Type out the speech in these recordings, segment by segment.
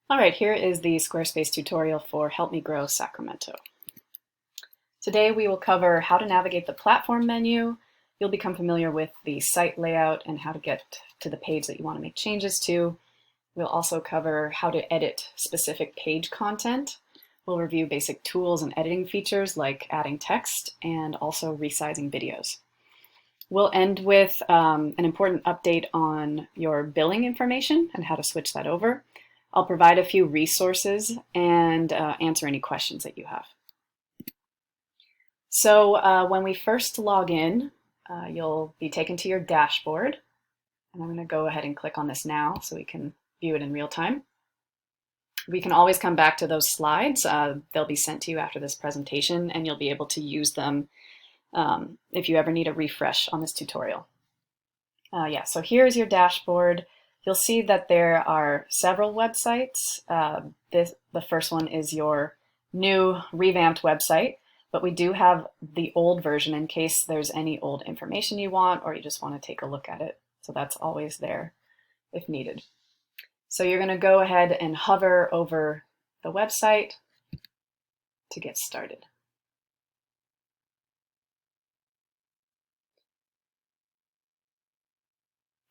All right, here is the Squarespace tutorial for Help Me Grow Sacramento. Today we will cover how to navigate the platform menu. You'll become familiar with the site layout and how to get to the page that you want to make changes to. We'll also cover how to edit specific page content. We'll review basic tools and editing features like adding text and also resizing videos. We'll end with an important update on your billing information and how to switch that over. I'll provide a few resources and answer any questions that you have. So when we first log in, you'll be taken to your dashboard. And I'm going to go ahead and click on this now so we can view it in real time. We can always come back to those slides. They'll be sent to you after this presentation, and you'll be able to use them if you ever need a refresh on this tutorial. So here's your dashboard. You'll see that there are several websites. The first one is your new revamped website, but we do have the old version in case there's any old information you want or you just want to take a look at it. So that's always there if needed. So you're going to go ahead and hover over the website to get started.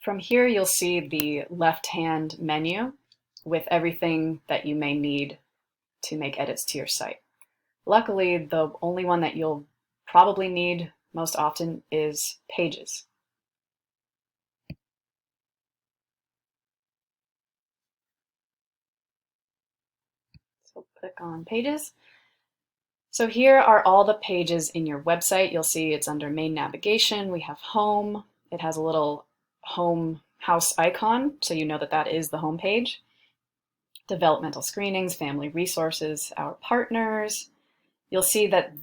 From here, you'll see the left-hand menu with everything that you may need to make edits to your site. Luckily, the only one that you'll probably need most often is pages. So click on pages. So here are all the pages in your website. You'll see it's under main navigation. We have home. It has a little home house icon, so you know that that is the home page. Developmental screenings, family resources, our partners. You'll see that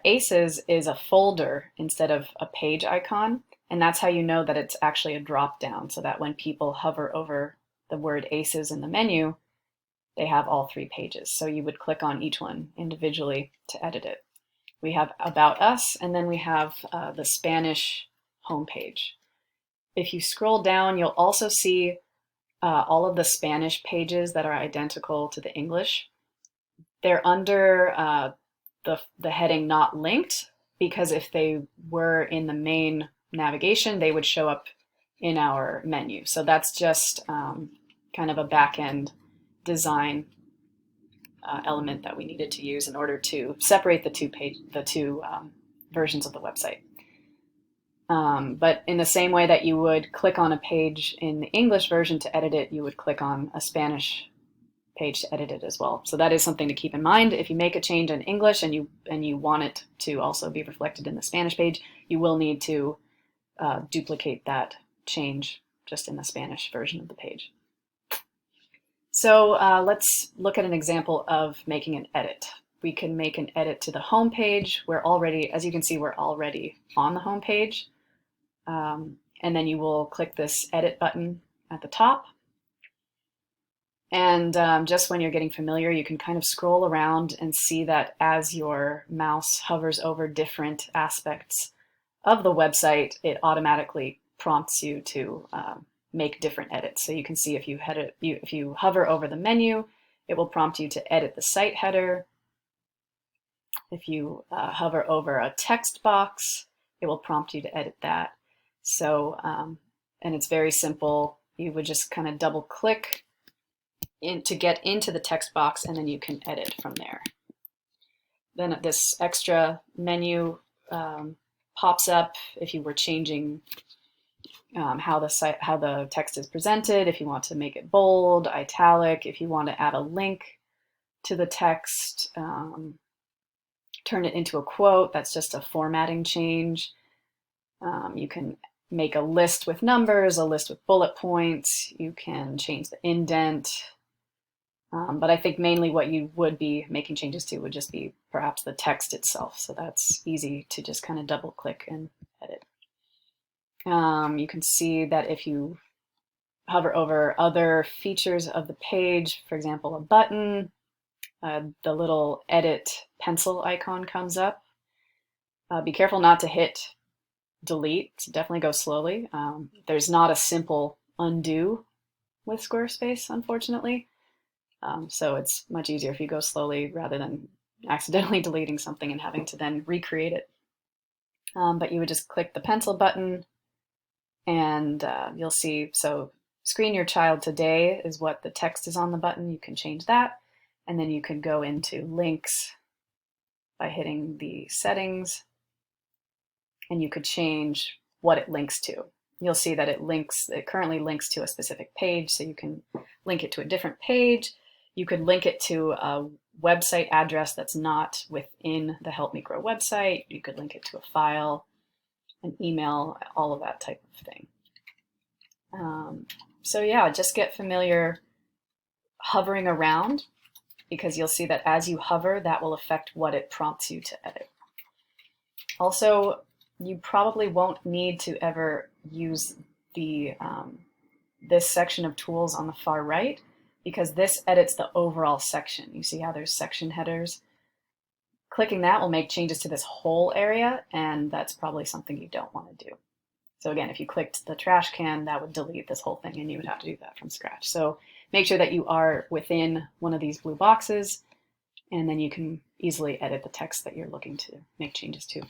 ACES is a folder instead of a page icon, and that's how you know that it's actually a drop down, so that when people hover over the word ACES in the menu, they have all 3 pages. So you would click on each one individually to edit it. We have About Us, and then we have the Spanish homepage. If you scroll down, you'll also see all of the Spanish pages that are identical to the English. They're under the heading Not Linked, because if they were in the main navigation, they would show up in our menu. So that's just kind of a back-end design element that we needed to use in order to separate the two versions of the website. But in the same way that you would click on a page in the English version to edit it, you would click on a Spanish page to edit it as well. So that is something to keep in mind. If you make a change in English and you want it to also be reflected in the Spanish page, you will need to duplicate that change just in the Spanish version of the page. So let's look at an example of making an edit. We can make an edit to the home page. We're already, as you can see, we're already on the home page. And then you will click this edit button at the top. And just when you're getting familiar, you can kind of scroll around and see that as your mouse hovers over different aspects of the website, it automatically prompts you to make different edits. So you can see if you hover over the menu, it will prompt you to edit the site header. If you hover over a text box, it will prompt you to edit that. So, and it's very simple. You would just kind of double click to get into the text box, and then you can edit from there. Then this extra menu pops up if you were changing how the text is presented, if you want to make it bold, italic, if you want to add a link to the text, turn it into a quote. That's just a formatting change. You can make a list with numbers, a list with bullet points. You can change the indent. But I think mainly what you would be making changes to would just be perhaps the text itself. So that's easy to just kind of double click and edit. You can see that if you hover over other features of the page, for example, a button, the little edit pencil icon comes up. Be careful not to hit delete. So definitely go slowly. There's not a simple undo with Squarespace, unfortunately. So it's much easier if you go slowly rather than accidentally deleting something and having to then recreate it. But you would just click the pencil button and you'll see, so screen your child today is what the text is on the button. You can change that. And then you can go into links by hitting the settings, and you could change what it links to. You'll see that it currently links to a specific page, so you can link it to a different page. You could link it to a website address that's not within the Help Me Grow website. You could link it to a file, an email, all of that type of thing. So yeah, just get familiar hovering around, because you'll see that as you hover, that will affect what it prompts you to edit. Also, you probably won't need to ever use the this section of tools on the far right, because this edits the overall section. You see how there's section headers? Clicking that will make changes to this whole area, and that's probably something you don't want to do. So again, if you clicked the trash can, that would delete this whole thing, and you would have to do that from scratch. So make sure that you are within one of these blue boxes, and then you can easily edit the text that you're looking to make changes to.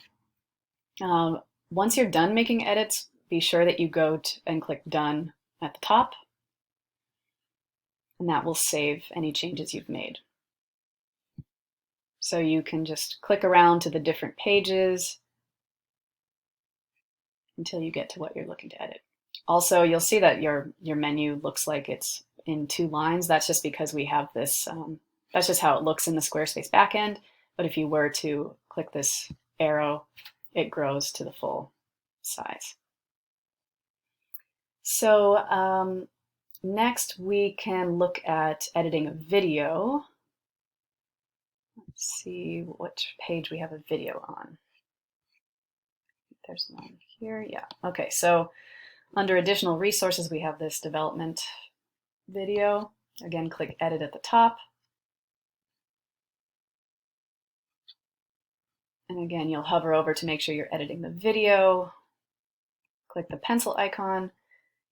Once you're done making edits, be sure that you go and click Done at the top, and that will save any changes you've made. So you can just click around to the different pages until you get to what you're looking to edit. Also, you'll see that your menu looks like it's in 2 lines. That's just because we have this, that's just how it looks in the Squarespace backend. But if you were to click this arrow, it grows to the full size. So next we can look at editing a video. Let's see which page we have a video on. There's one here. Yeah. Okay. So under additional resources, we have this development video. Again, click edit at the top. And again, you'll hover over to make sure you're editing the video. Click the pencil icon.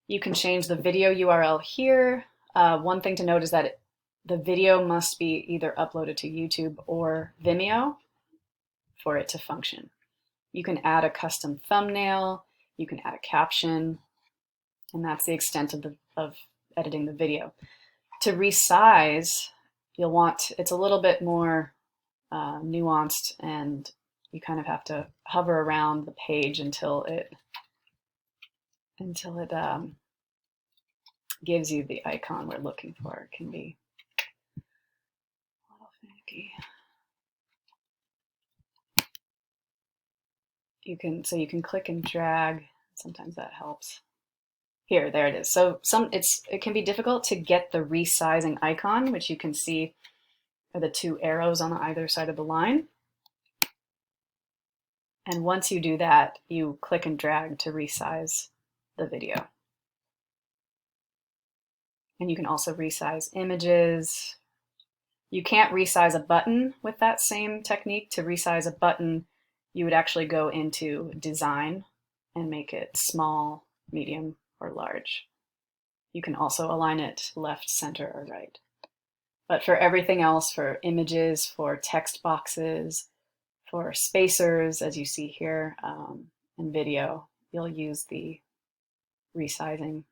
You can change the video URL here. One thing to note is that the video must be either uploaded to YouTube or Vimeo for it to function. You can add a custom thumbnail, you can add a caption, and that's the extent of editing the video. To resize, you'll want, it's a little bit more nuanced, and you kind of have to hover around the page until it gives you the icon we're looking for. It can be a little finicky. You can click and drag. Sometimes that helps. Here, there it is. So it can be difficult to get the resizing icon, which you can see are the 2 arrows on either side of the line. And once you do that, you click and drag to resize the video. And you can also resize images. You can't resize a button with that same technique. To resize a button, you would actually go into design and make it small, medium, or large. You can also align it left, center, or right. But for everything else, for images, for text boxes, for spacers, as you see here, and video, you'll use the resizing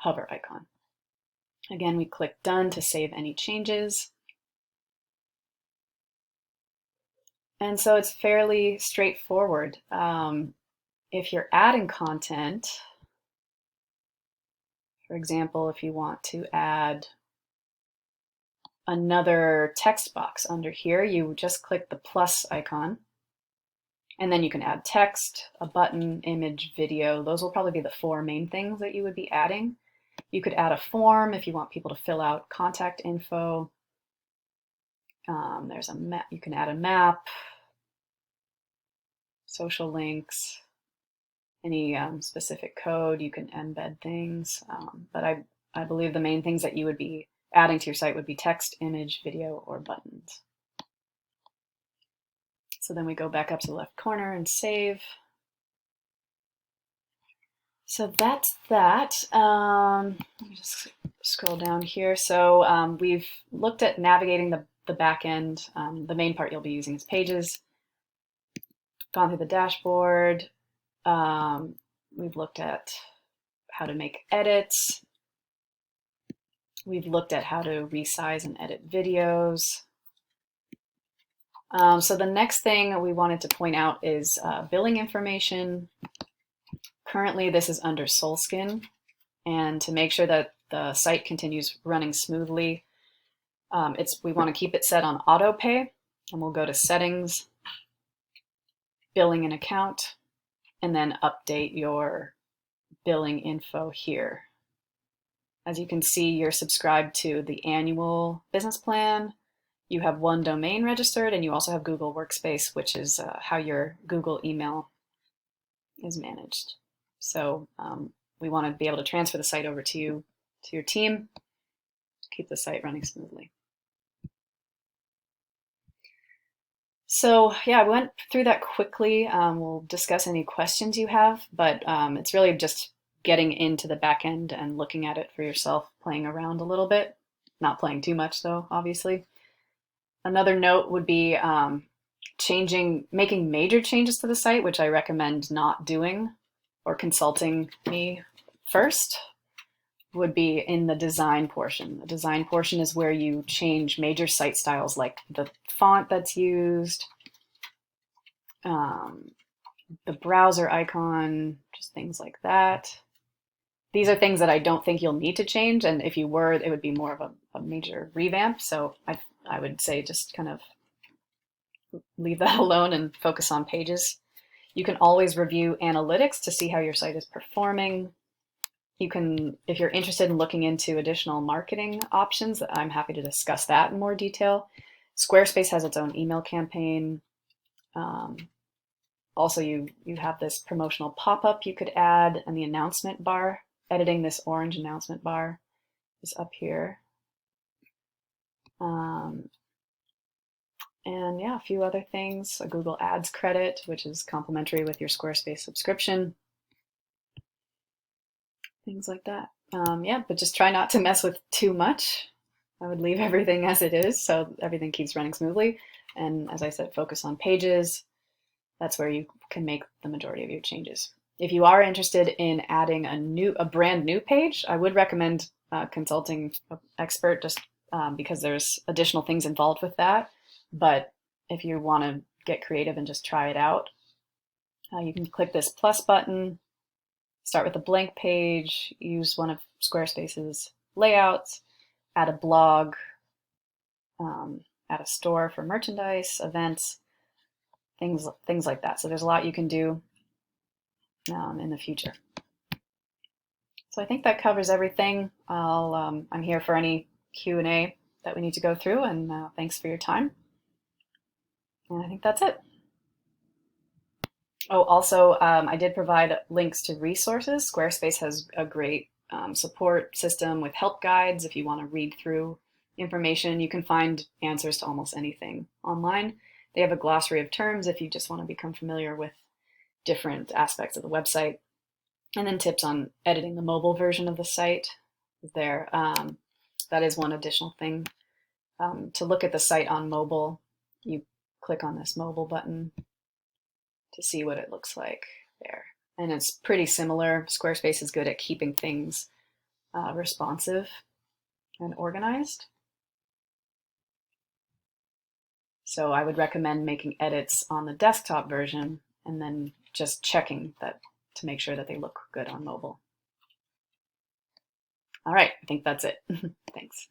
hover icon. Again, we click Done to save any changes. And so it's fairly straightforward. If you're adding content, for example, if you want to add another text box under here, you just click the plus icon, and then you can add text, a button, image, video. Those will probably be the 4 main things that you would be adding. You could add a form if you want people to fill out contact info. There's a map. You can add a map, social links, any specific code. You can embed things. But I believe the main things that you would be adding to your site would be text, image, video, or buttons. So then we go back up to the left corner and save. So that's that. Let me just scroll down here. So we've looked at navigating the back end. The main part you'll be using is Pages. Gone through the dashboard. We've looked at how to make edits. We've looked at how to resize and edit videos. So the next thing we wanted to point out is billing information. Currently, this is under Solskin, and to make sure that the site continues running smoothly, we want to keep it set on auto pay, and we'll go to Settings, Billing and Account, and then update your billing info here. As you can see, you're subscribed to the annual business plan. You have one domain registered, and you also have Google Workspace, which is how your Google email is managed. So we want to be able to transfer the site over to your team to keep the site running smoothly. So yeah, I went through that quickly. We'll discuss any questions you have, but it's really just getting into the back end and looking at it for yourself, playing around a little bit. Not playing too much though, obviously. Another note would be making major changes to the site, which I recommend not doing, or consulting me first, would be in the design portion. The design portion is where you change major site styles, like the font that's used, the browser icon, just things like that. These are things that I don't think you'll need to change, and if you were, it would be more of a major revamp. So I would say just kind of leave that alone and focus on Pages. You can always review analytics to see how your site is performing. You can, if you're interested in looking into additional marketing options, I'm happy to discuss that in more detail. Squarespace has its own email campaign. Also, you have this promotional pop-up you could add, and the announcement bar. Editing this orange announcement bar is up here. And yeah, a few other things. A Google Ads credit, which is complimentary with your Squarespace subscription. Things like that. Yeah, but just try not to mess with too much. I would leave everything as it is so everything keeps running smoothly. And as I said, focus on Pages. That's where you can make the majority of your changes. If you are interested in adding a brand new page, I would recommend consulting an expert just because there's additional things involved with that. But if you want to get creative and just try it out, you can click this plus button, start with a blank page, use one of Squarespace's layouts, add a blog, add a store for merchandise, events, things like that. So there's a lot you can do in the future. So I think that covers everything. I'm here for any Q&A that we need to go through, and thanks for your time. And I think that's it. Oh, also, I did provide links to resources. Squarespace has a great support system with help guides. If you want to read through information, you can find answers to almost anything online. They have a glossary of terms if you just want to become familiar with different aspects of the website. And then tips on editing the mobile version of the site there. That is one additional thing. To look at the site on mobile, you click on this mobile button to see what it looks like there. And it's pretty similar. Squarespace is good at keeping things responsive and organized. So I would recommend making edits on the desktop version and then just checking that to make sure that they look good on mobile. All right, I think that's it. Thanks.